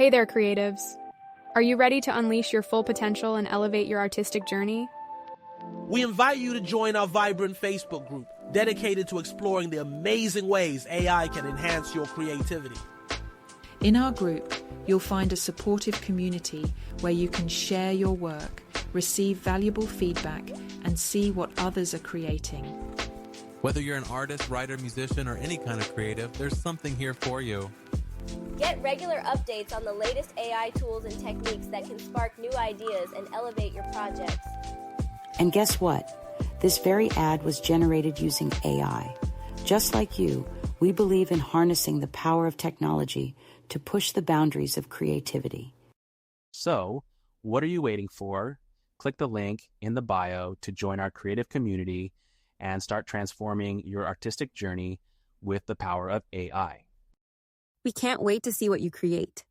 Hey there, creatives. Are you ready to unleash your full potential and elevate your artistic journey? We invite you to join our vibrant Facebook group dedicated to exploring the amazing ways AI can enhance your creativity. In our group, you'll find a supportive community where you can share your work, receive valuable feedback, and see what others are creating. Whether you're an artist, writer, musician, or any kind of creative, there's something here for you. Get regular updates on the latest AI tools and techniques that can spark new ideas and elevate your projects. And guess what? This very ad was generated using AI. Just like you, we believe in harnessing the power of technology to push the boundaries of creativity. So, what are you waiting for? Click the link in the bio to join our creative community and start transforming your artistic journey with the power of AI. We can't wait to see what you create.